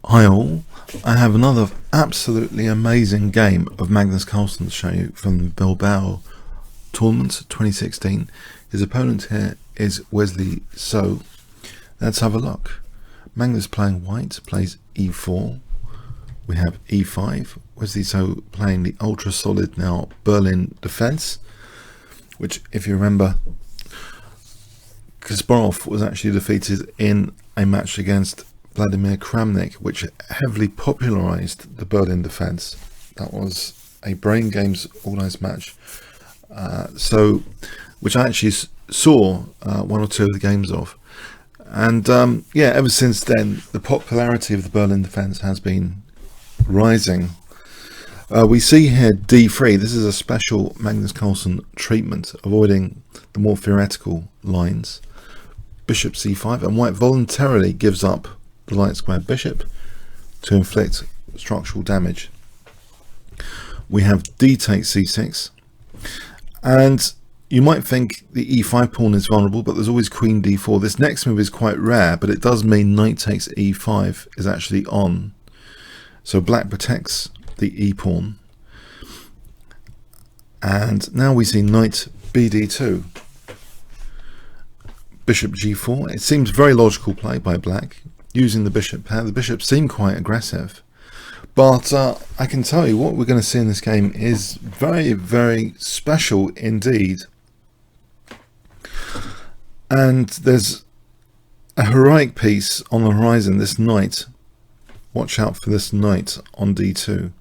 Hi all, I have another absolutely amazing game of Magnus Carlsen to show you from the Bilbao tournament 2016. His opponent here is Wesley, so let's have a look. Magnus playing white, plays e4, we have e5, Wesley so playing the ultra solid now Berlin defense, which if you remember, Kasparov was actually defeated in a match against Vladimir Kramnik, which heavily popularized the Berlin defense. That was a Brain Games organized match, which I actually saw one or two of the games of, and yeah, ever since then the popularity of the Berlin defense has been rising. We see here d3. This is a special Magnus Carlsen treatment, avoiding the more theoretical lines. Bishop c5, and white voluntarily gives up the light square bishop to inflict structural damage. We have d takes c6, and you might think the e5 pawn is vulnerable, but there's always queen d4. This next move is quite rare, but it does mean knight takes e5 is actually on, so black protects the e pawn. And now we see knight bd2, bishop g4. It seems very logical play by black, using the bishop pair. The bishops seem quite aggressive, but I can tell you what we're going to see in this game is very, very special indeed. And there's a heroic piece on the horizon, this knight. Watch out for this knight on d2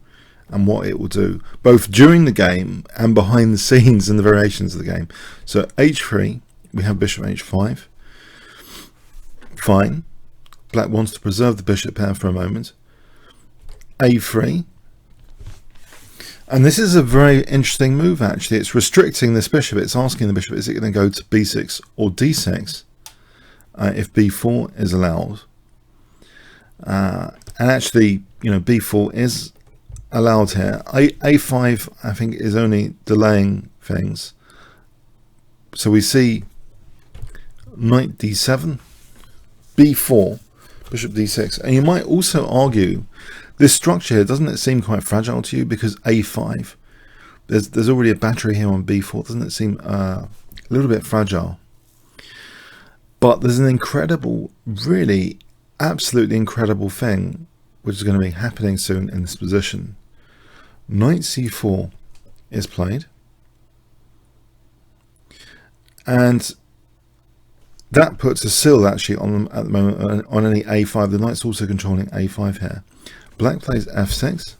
and what it will do, both during the game and behind the scenes in the variations of the game. So h3, we have bishop h5. Fine. Black wants to preserve the bishop pair for a moment. a3. And this is a very interesting move actually. It's restricting this bishop. It's asking the bishop, is it going to go to b6 or d6 if b4 is allowed? And actually, you know, b4 is allowed here. a5 I think is only delaying things. So we see knight d7, b4, bishop d6, and you might also argue this structure here, doesn't it seem quite fragile to you? Because a5, there's already a battery here on b4. Doesn't it seem a little bit fragile? But there's an incredible, really absolutely incredible thing which is going to be happening soon in this position. Knight c4 is played, and that puts a seal actually on them at the moment on any a5. The knight's also controlling a5 here. Black plays f6,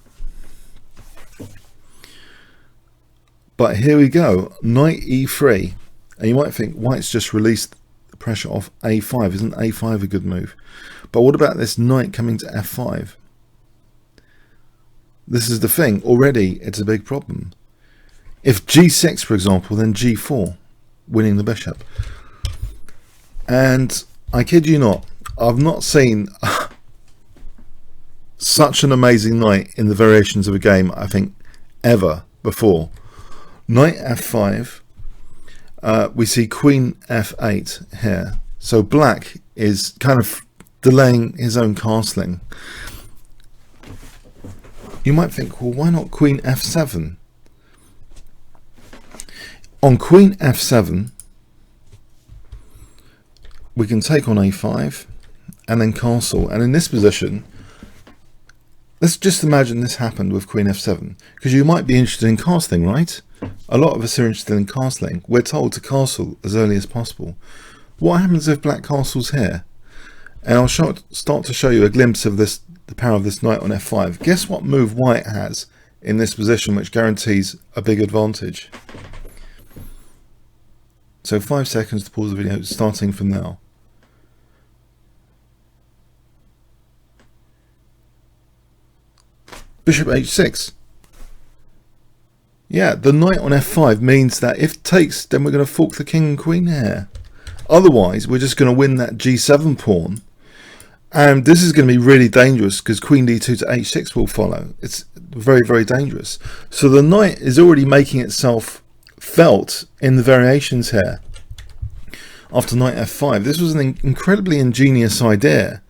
but here we go, knight e3, and you might think white's just released the pressure off a5. Isn't a5 a good move? But what about this knight coming to f5? This is the thing, already it's a big problem. If g6 for example, then g4, winning the bishop. And I kid you not, I've not seen such an amazing knight in the variations of a game, I think, ever before. Knight f5, we see queen f8 here. So black is kind of delaying his own castling. You might think, well, why not queen f7? On queen f7, we can take on a5 and then castle, and in this position, let's just imagine this happened with queen f7, because you might be interested in castling, right? A lot of us are interested in castling. We're told to castle as early as possible. What happens if black castles here? And I'll start to show you a glimpse of this, the power of this knight on f5. Guess what move white has in this position which guarantees a big advantage? So 5 seconds to pause the video, starting from now. Bishop h6. Yeah, the knight on f5 means that if it takes, then we're going to fork the king and queen here. Otherwise, we're just going to win that g7 pawn. And this is going to be really dangerous because queen d2 to h6 will follow. It's very, very dangerous. So the knight is already making itself felt in the variations here. After knight f5, this was an incredibly ingenious idea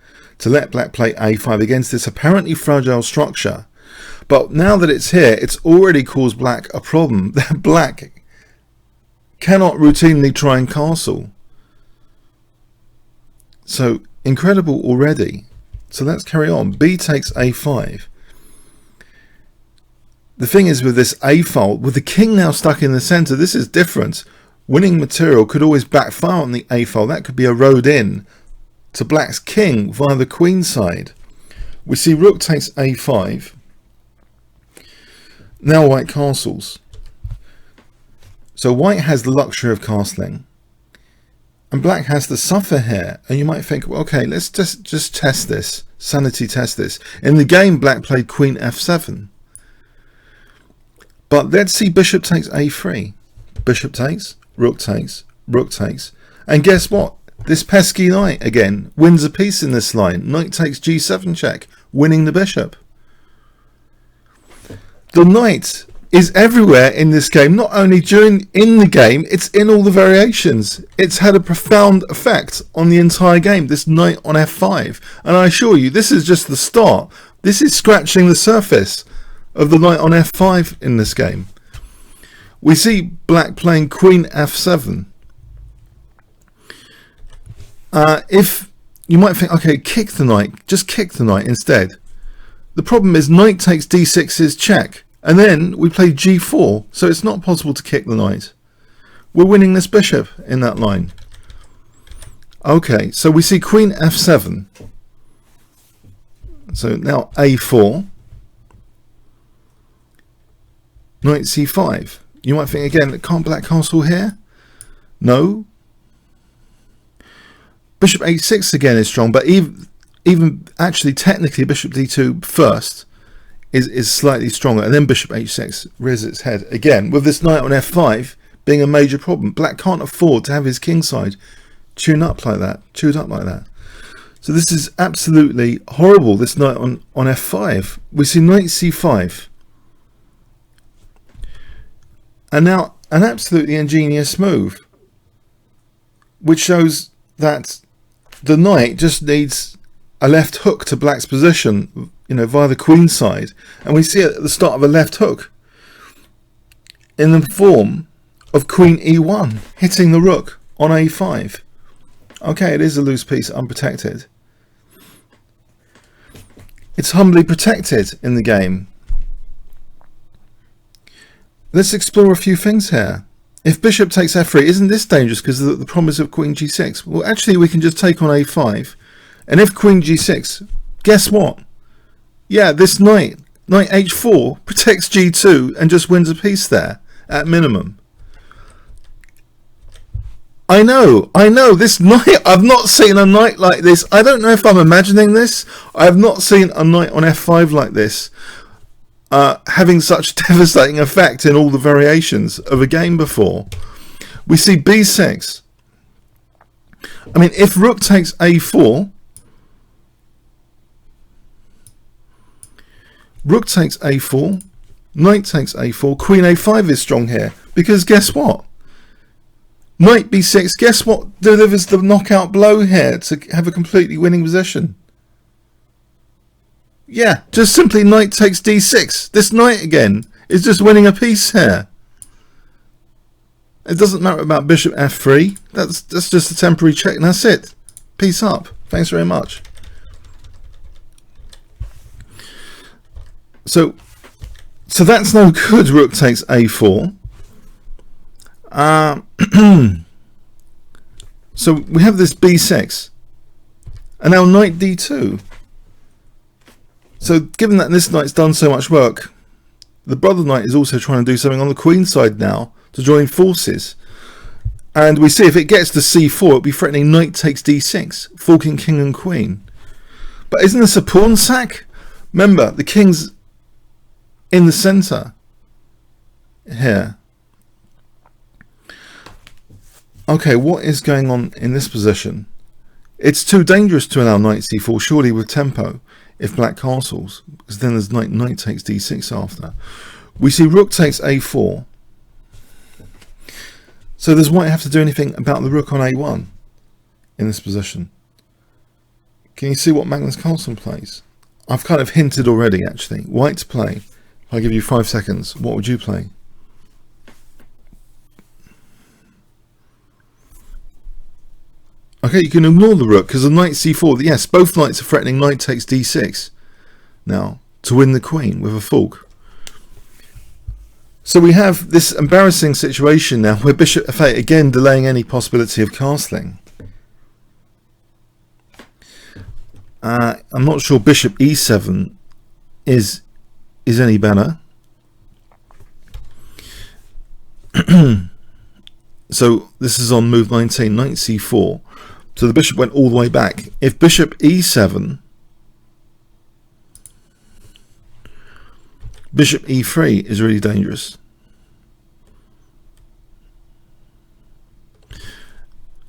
to let black play a5 against this apparently fragile structure. But now that it's here, it's already caused black a problem. That black cannot routinely try and castle. So incredible already. So let's carry on. B takes a5. The thing is with this a file, with the king now stuck in the center, this is different. Winning material could always backfire on the a file. That could be a road in to black's king via the queenside. We see rook takes a5. Now white castles. So white has the luxury of castling, and black has to suffer here. And you might think, well, okay, let's just test this, sanity test this. In the game, black played queen f7. But let's see bishop takes a3. Bishop takes, rook takes, rook takes. And guess what? This pesky knight again wins a piece in this line. Knight takes g7 check, winning the bishop. The knight is everywhere in this game, not only in the game, it's in all the variations. It's had a profound effect on the entire game, this knight on f5. And I assure you, this is just the start. This is scratching the surface of the knight on f5 in this game. We see black playing queen f7. If you might think, okay, kick the knight, just kick the knight instead. The problem is knight takes d6 is check, and then we play g4, so it's not possible to kick the knight. We're winning this bishop in that line. Okay, so we see queen f7. So now a4. Knight c5. You might think again, can't black castle here? No. Bishop h6 again is strong, but even actually technically bishop d2 first is slightly stronger, and then bishop h6 rears its head again with this knight on f5 being a major problem. Black can't afford to have his kingside chewed up like that. So this is absolutely horrible, this knight on f5. We see knight c5. And now an absolutely ingenious move, which shows that the knight just needs a left hook to black's position, via the queenside. And we see it at the start of a left hook in the form of queen e1, hitting the rook on a5. Okay, it is a loose piece, unprotected. It's humbly protected in the game. Let's explore a few things here. If bishop takes f3, isn't this dangerous because of the promise of queen g6? Well, actually, we can just take on a5. And if queen g6, guess what? Yeah, this knight h4, protects g2 and just wins a piece there, at minimum. I know, this knight, I've not seen a knight like this. I don't know if I'm imagining this. I have not seen a knight on f5 like this. Having such devastating effect in all the variations of a game before. We see b6. I mean, if rook takes a4, rook takes a4, knight takes a4, queen a5 is strong here, because guess what? Knight b6, guess what delivers the knockout blow here to have a completely winning position? Yeah, just simply knight takes d6. This knight again is just winning a piece here. It doesn't matter about bishop f3. That's just a temporary check, and that's it. Piece up. Thanks very much. So that's no good. Rook takes a4. So we have this b6, and now knight d2. So given that this knight's done so much work, the brother knight is also trying to do something on the queen side now to join forces. And we see if it gets to c4, it'll be threatening knight takes d6, forking king and queen. But isn't this a pawn sack? Remember, the king's in the center here. Okay, what is going on in this position? It's too dangerous to allow knight c4, surely with tempo, if black castles, because then there's knight takes d6 after. We see rook takes a4. So does white have to do anything about the rook on a1 in this position? Can you see what Magnus Carlsen plays? I've kind of hinted already, actually. White to play. If I give you 5 seconds, what would you play? Okay, you can ignore the rook because the knight c4. Yes, both knights are threatening. Knight takes d6 now to win the queen with a fork. So we have this embarrassing situation now where bishop f8 again delaying any possibility of castling. I'm not sure bishop e7 is any better. So this is on move 19, knight c4. So the bishop went all the way back. If bishop e7, bishop e3 is really dangerous.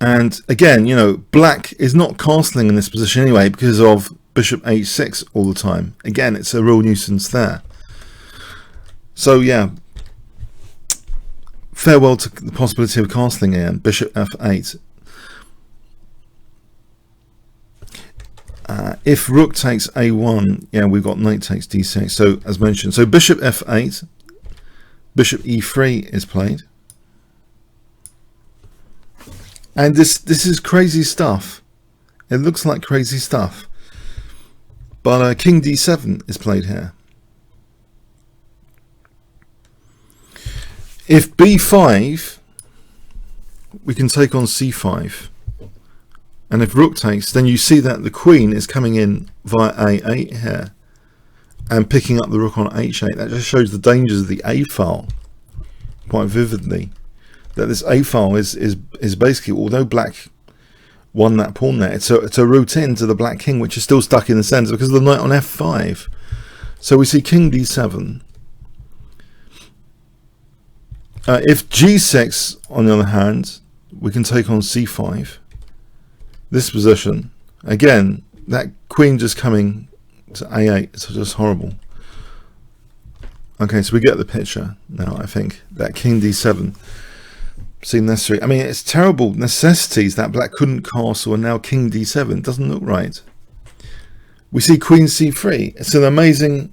And again, you know, black is not castling in this position anyway because of bishop h6 all the time. Again, it's a real nuisance there. So yeah, farewell to the possibility of castling here. Bishop f8. If rook takes a1, yeah, we've got knight takes d6. So as mentioned, so bishop f8, bishop e3 is played, and this is crazy stuff. It looks like crazy stuff, but king d7 is played here. If b5, we can take on c5. And if rook takes, then you see that the queen is coming in via a8 here and picking up the rook on h8. That just shows the dangers of the a file quite vividly. That this a file is basically, although black won that pawn there, it's a route into the black king, which is still stuck in the centre because of the knight on f5. So we see king d7. If g6, on the other hand, we can take on c5. This position, again, that queen just coming to a8, it's just horrible. Okay, so we get the picture now, I think. That king d7 seemed necessary. I mean, it's terrible necessities that black couldn't castle, and now king d7 doesn't look right. We see queen c3. It's an amazing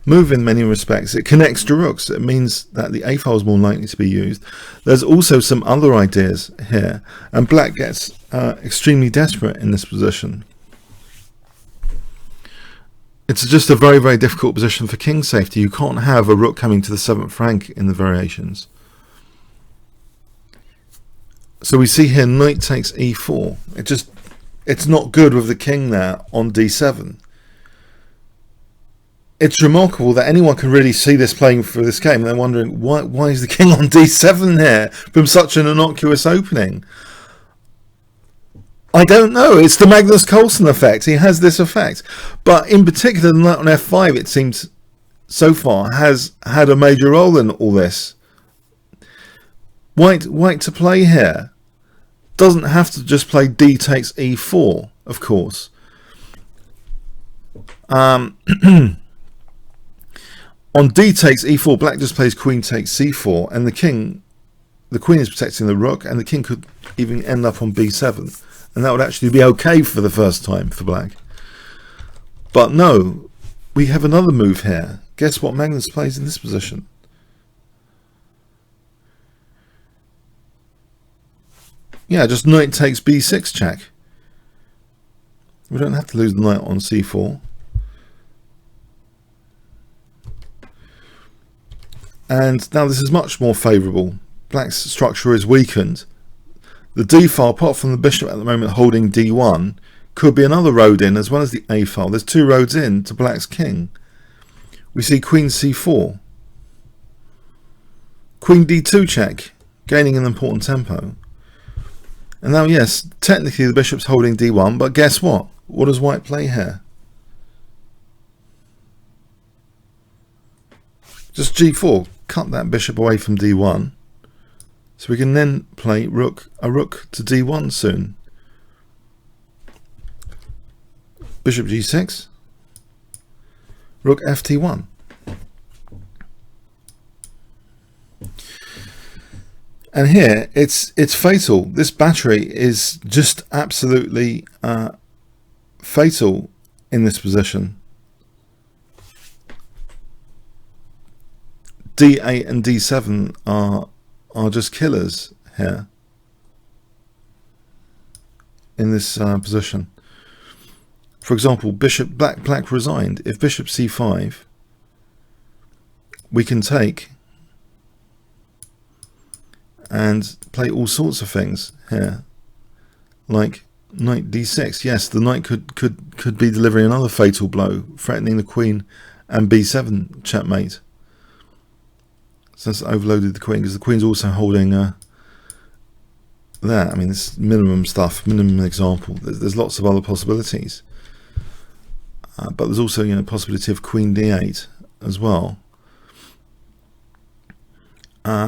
move in many respects. It connects to rooks. It means that the a file is more likely to be used. There's also some other ideas here, and black gets extremely desperate in this position. It's just a very, very difficult position for king safety. You can't have a rook coming to the 7th rank in the variations. So we see here knight takes e4. It's not good with the king there on d7. It's remarkable that anyone can really see this playing for this game. They're wondering, why is the king on d7 here from such an innocuous opening? I don't know. It's the Magnus Carlsen effect. He has this effect. But in particular, the knight on f5, it seems, so far, has had a major role in all this. White to play here doesn't have to just play d takes e4, of course. On d takes e4, black just plays queen takes c4, and the queen is protecting the rook, and the king could even end up on b7, and that would actually be okay for the first time for black. But no, we have another move here. Guess what Magnus plays in this position? Yeah, just knight takes b6 check. We don't have to lose the knight on c4. And now this is much more favourable. Black's structure is weakened. The d file, apart from the bishop at the moment holding d1, could be another road in as well as the a file. There's 2 roads in to black's king. We see queen c4. Queen d2 check, gaining an important tempo. And now, yes, technically the bishop's holding d1, but guess what? What does white play here? Just g4. Cut that bishop away from d1, so we can then play a rook to d1 soon. Bishop g6, rook ft1. And here it's fatal. This battery is just absolutely fatal in this position. D8 and D7 are just killers here in this position. For example, bishop black resigned. If bishop c5, we can take and play all sorts of things here, like knight d6. Yes, the knight could be delivering another fatal blow, threatening the queen, and b7 checkmate. So that's overloaded the queen, because the queen's also holding that. I mean, this is minimum stuff, minimum example. There's lots of other possibilities, but there's also, you know, possibility of queen d8 as well.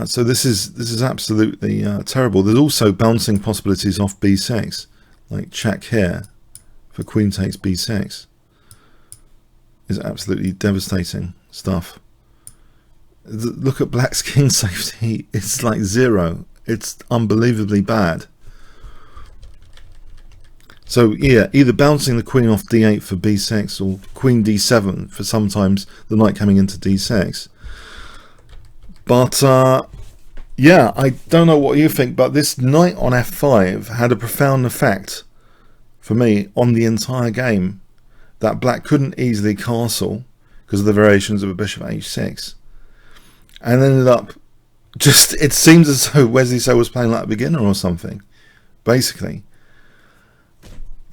So this is absolutely terrible. There's also bouncing possibilities off b6, like check here for queen takes b6. Is absolutely devastating stuff. Look at black's king safety. It's like 0. It's unbelievably bad. So yeah, either bouncing the queen off d8 for b6, or queen d7 for sometimes the knight coming into d6. But yeah, I don't know what you think, but this knight on f5 had a profound effect for me on the entire game. That black couldn't easily castle because of the variations of a bishop h6, and ended up just, it seems as though Wesley was playing like a beginner or something. Basically,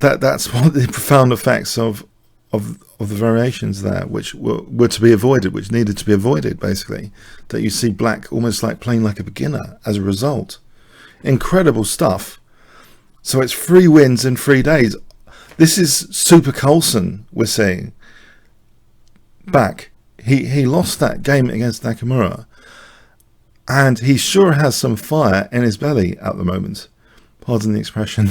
that's one of the profound effects of the variations there, which were to be avoided, which needed to be avoided, basically. That you see black almost like playing like a beginner as a result. Incredible stuff. So it's 3 wins in 3 days. This is Super Carlsen we're seeing back. He lost that game against Nakamura, and he sure has some fire in his belly at the moment. Pardon the expression.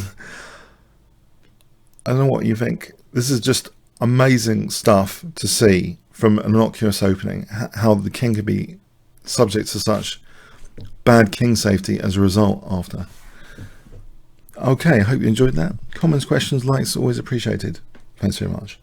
I don't know what you think. This is just amazing stuff to see from an innocuous opening, how the king could be subject to such bad king safety as a result after. Okay, I hope you enjoyed that. Comments, questions, likes, always appreciated. Thanks very much.